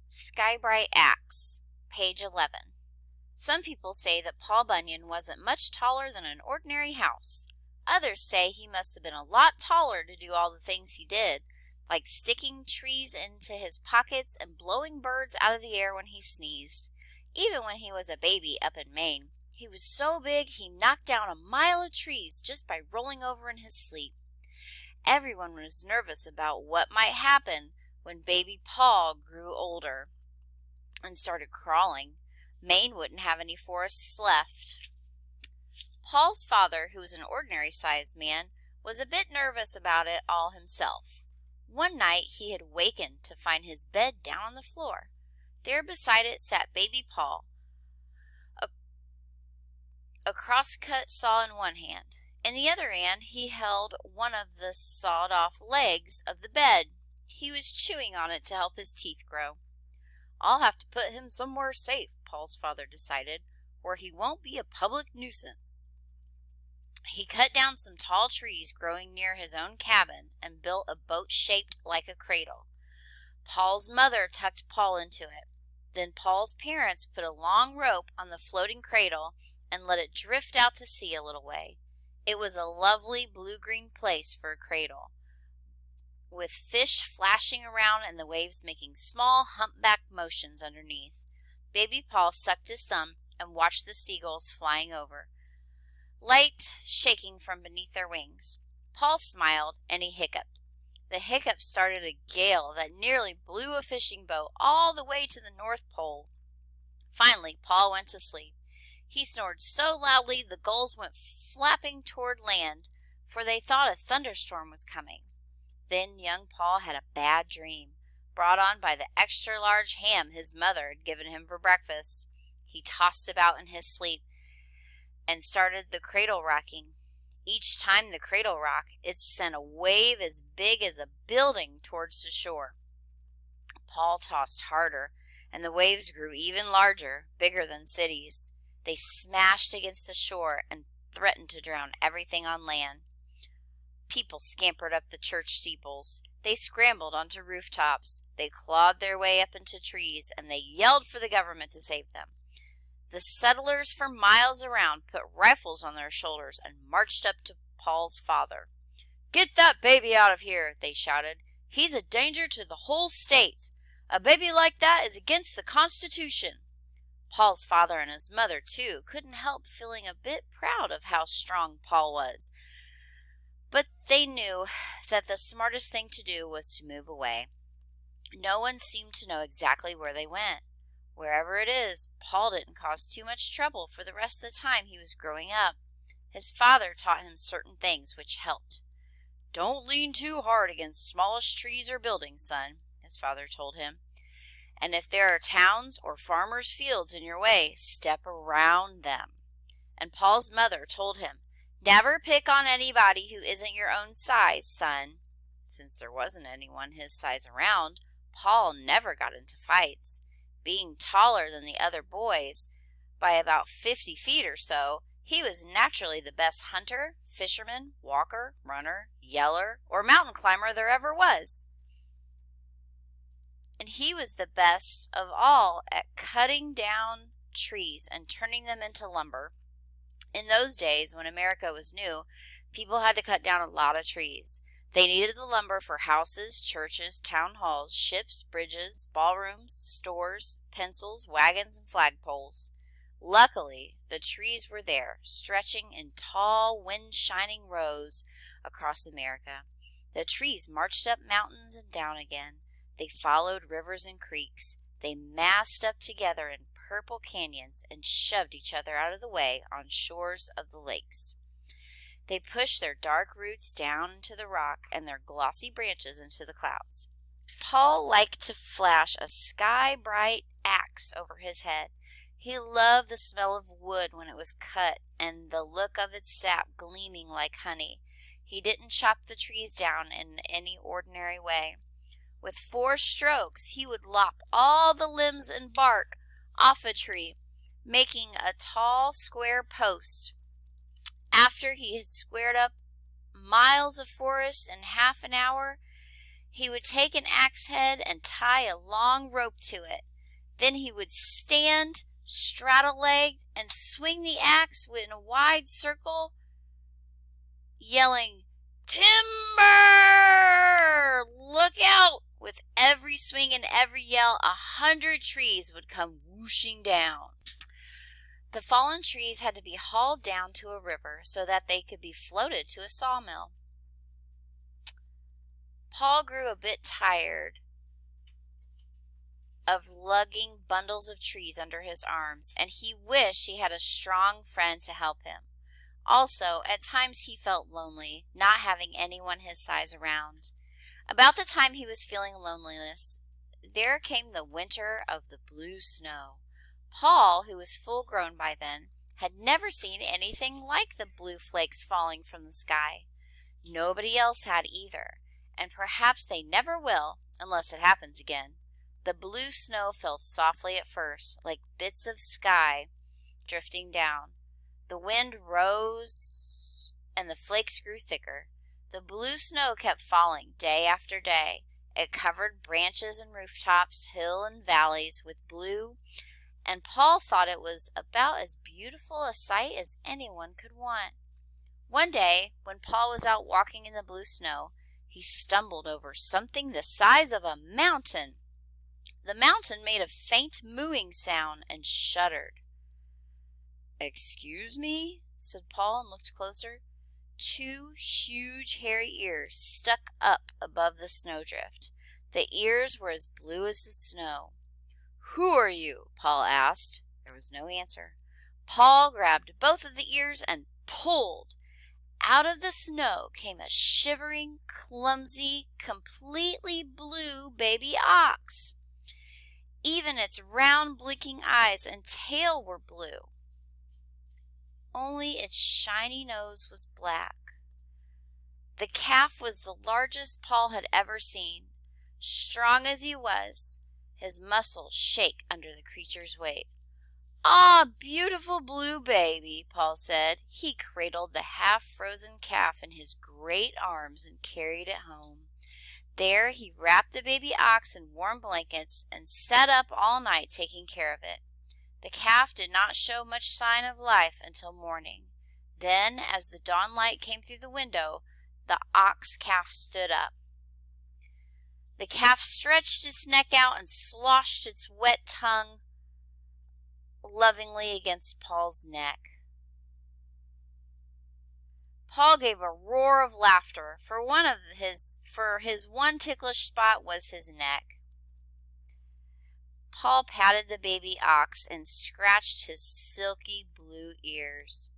Skybright Axe, page 11. Some people say that Paul Bunyan wasn't much taller than an ordinary house. Others say he must have been a lot taller to do all the things he did, like sticking trees into his pockets and blowing birds out of the air when he sneezed. Even when he was a baby up in Maine, he was so big he knocked down a mile of trees just by rolling over in his sleep. Everyone was nervous about what might happen when baby Paul grew older and started crawling. Maine wouldn't have any forests left. Paul's father, who was an ordinary-sized man, was a bit nervous about it all himself. One night he had wakened to find his bed down on the floor. There beside it sat baby Paul, a crosscut saw in one hand. In the other hand he held one of the sawed-off legs of the bed. He was chewing on it to help his teeth grow. "I'll have to put him somewhere safe," Paul's father decided, "where he won't be a public nuisance." He cut down some tall trees growing near his own cabin and built a boat shaped like a cradle. Paul's mother tucked Paul into it. Then Paul's parents put a long rope on the floating cradle and let it drift out to sea a little way. It was a lovely blue-green place for a cradle, with fish flashing around and the waves making small humpback motions underneath. Baby Paul sucked his thumb and watched the seagulls flying over, light shaking from beneath their wings. Paul smiled and he hiccuped. The hiccup started a gale that nearly blew a fishing boat all the way to the North Pole. Finally, Paul went to sleep. He snored so loudly the gulls went flapping toward land, for they thought a thunderstorm was coming. Then young Paul had a bad dream, brought on by the extra-large ham his mother had given him for breakfast. He tossed about in his sleep and started the cradle rocking. Each time the cradle rocked, it sent a wave as big as a building towards the shore. Paul tossed harder, and the waves grew even larger, bigger than cities. They smashed against the shore and threatened to drown everything on land. People scampered up the church steeples. They scrambled onto rooftops. They clawed their way up into trees, and they yelled for the government to save them. The settlers for miles around put rifles on their shoulders and marched up to Paul's father. "Get that baby out of here," they shouted. "He's a danger to the whole state. A baby like that is against the Constitution." Paul's father and his mother, too, couldn't help feeling a bit proud of how strong Paul was. But they knew that the smartest thing to do was to move away. No one seemed to know exactly where they went. Wherever it is, Paul didn't cause too much trouble for the rest of the time he was growing up. His father taught him certain things which helped. "Don't lean too hard against smallish trees or buildings, son," his father told him. "And if there are towns or farmers' fields in your way, step around them." And Paul's mother told him, "Never pick on anybody who isn't your own size, son." Since there wasn't anyone his size around, Paul never got into fights. Being taller than the other boys by about 50 feet or so, he was naturally the best hunter, fisherman, walker, runner, yeller, or mountain climber there ever was. And he was the best of all at cutting down trees and turning them into lumber. In those days, when America was new, people had to cut down a lot of trees. They needed the lumber for houses, churches, town halls, ships, bridges, ballrooms, stores, pencils, wagons, and flagpoles. Luckily, the trees were there, stretching in tall, wind-shining rows across America. The trees marched up mountains and down again. They followed rivers and creeks. They massed up together in purple canyons and shoved each other out of the way on shores of the lakes. They pushed their dark roots down into the rock and their glossy branches into the clouds. Paul liked to flash a sky-bright axe over his head. He loved the smell of wood when it was cut and the look of its sap gleaming like honey. He didn't chop the trees down in any ordinary way. With 4 strokes, he would lop all the limbs and bark off a tree, making a tall square post. After he had squared up miles of forest in half an hour, He would take an axe head and tie a long rope to it. Then he would stand straddle-legged and swing the axe in a wide circle, yelling, "Timber! Look out!" With every swing and every yell, 100 trees would come whooshing down. The fallen trees had to be hauled down to a river so that they could be floated to a sawmill. Paul grew a bit tired of lugging bundles of trees under his arms, and he wished he had a strong friend to help him. Also, at times he felt lonely, not having anyone his size around. About the time he was feeling loneliness, there came the winter of the blue snow. Paul, who was full grown by then, had never seen anything like the blue flakes falling from the sky. Nobody else had either, and perhaps they never will unless it happens again. The blue snow fell softly at first, like bits of sky drifting down. The wind rose and the flakes grew thicker. The blue snow kept falling day after day. It covered branches and rooftops, hill and valleys with blue, and Paul thought it was about as beautiful a sight as anyone could want. One day, when Paul was out walking in the blue snow, he stumbled over something the size of a mountain. The mountain made a faint mooing sound and shuddered. "Excuse me?" said Paul and looked closer. 2 huge hairy ears stuck up above the snowdrift. The ears were as blue as the snow. "Who are you?" Paul asked. There was no answer. Paul grabbed both of the ears and pulled. Out of the snow came a shivering, clumsy, completely blue baby ox. Even its round, blinking eyes and tail were blue. Only its shiny nose was black. The calf was the largest Paul had ever seen. Strong as he was, his muscles shook under the creature's weight. "Ah, beautiful blue baby," Paul said. He cradled the half-frozen calf in his great arms and carried it home. There he wrapped the baby ox in warm blankets and sat up all night taking care of it. The calf did not show much sign of life until morning. Then, as the dawn light came through the window, the ox calf stood up. The calf stretched its neck out and sloshed its wet tongue lovingly against Paul's neck. Paul gave a roar of laughter, for his one ticklish spot was his neck. Paul patted the baby ox and scratched his silky blue ears.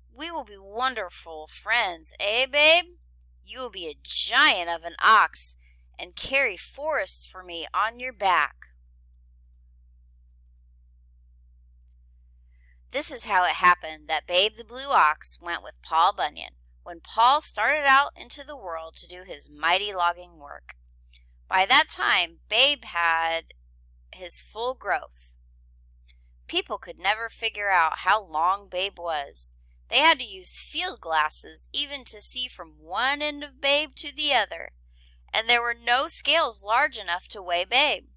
"We will be wonderful friends, eh, babe? You will be a giant of an ox and carry forests for me on your back." This is how it happened that Babe the Blue Ox went with Paul Bunyan when Paul started out into the world to do his mighty logging work. By that time, Babe had his full growth. People could never figure out how long Babe was. They had to use field glasses even to see from one end of Babe to the other, and there were no scales large enough to weigh Babe.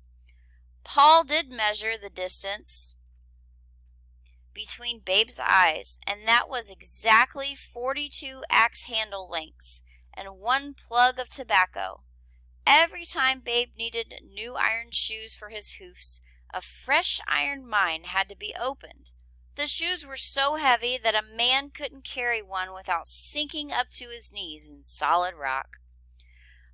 Paul did measure the distance between Babe's eyes, and that was exactly 42 axe handle lengths and 1 plug of tobacco. Every time Babe needed new iron shoes for his hoofs, a fresh iron mine had to be opened. The shoes were so heavy that a man couldn't carry one without sinking up to his knees in solid rock.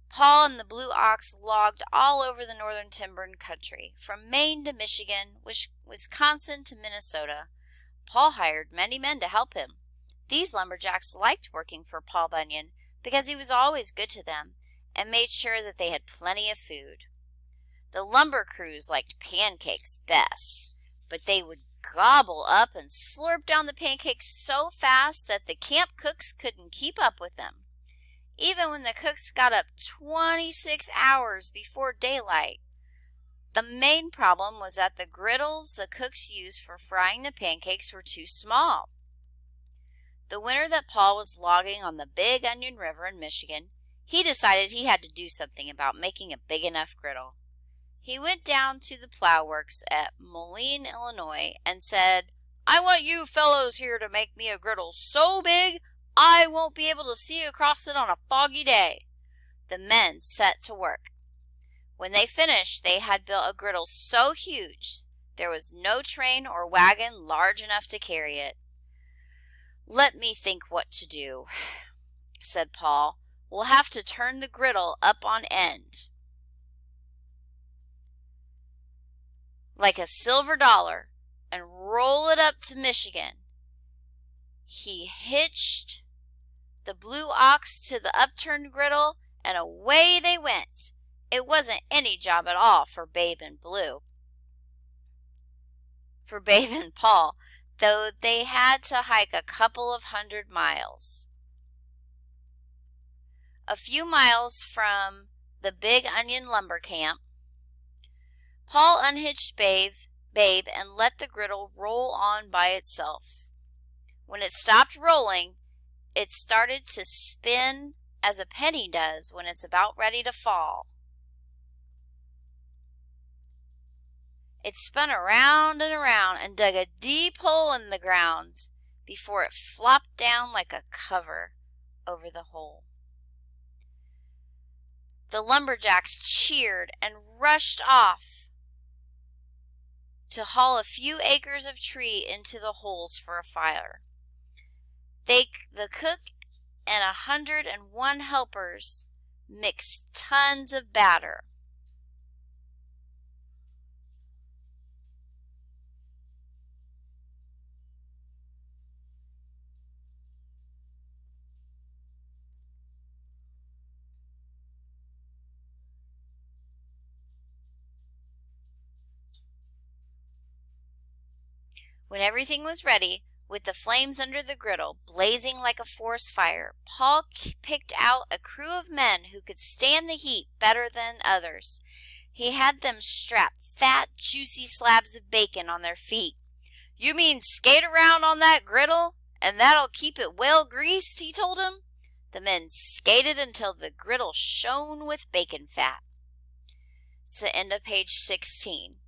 Paul and the Blue Ox logged all over the northern timber country, from Maine to Michigan, Wisconsin to Minnesota. Paul hired many men to help him. These lumberjacks liked working for Paul Bunyan because he was always good to them and made sure that they had plenty of food. The lumber crews liked pancakes best, but they would gobble up and slurp down the pancakes so fast that the camp cooks couldn't keep up with them. Even when the cooks got up 26 hours before daylight, the main problem was that the griddles the cooks used for frying the pancakes were too small. The winter that Paul was logging on the Big Onion River in Michigan, He decided he had to do something about making a big enough griddle. He went down to the plow works at Moline, Illinois, and said, "I want you fellows here to make me a griddle so big I won't be able to see across it on a foggy day." The men set to work. When they finished, they had built a griddle so huge there was no train or wagon large enough to carry it. "Let me think what to do," said Paul. "We'll have to turn the griddle up on end, like a silver dollar, and roll it up to Michigan." He hitched the blue ox to the upturned griddle, and away they went. It wasn't any job at all for Babe and Paul, though they had to hike a couple of 100 miles. A few miles from the Big Onion lumber camp, Paul unhitched Babe and let the griddle roll on by itself. When it stopped rolling, it started to spin as a penny does when it's about ready to fall. It spun around and around and dug a deep hole in the ground before it flopped down like a cover over the hole. The lumberjacks cheered and rushed off to haul a few acres of tree into the holes for a fire. The cook and 101 helpers mixed tons of batter. When everything was ready, with the flames under the griddle blazing like a forest fire, Paul picked out a crew of men who could stand the heat better than others. He had them strap fat, juicy slabs of bacon on their feet. "You mean skate around on that griddle, and that'll keep it well greased?" he told them. The men skated until the griddle shone with bacon fat. It's the end of page 16.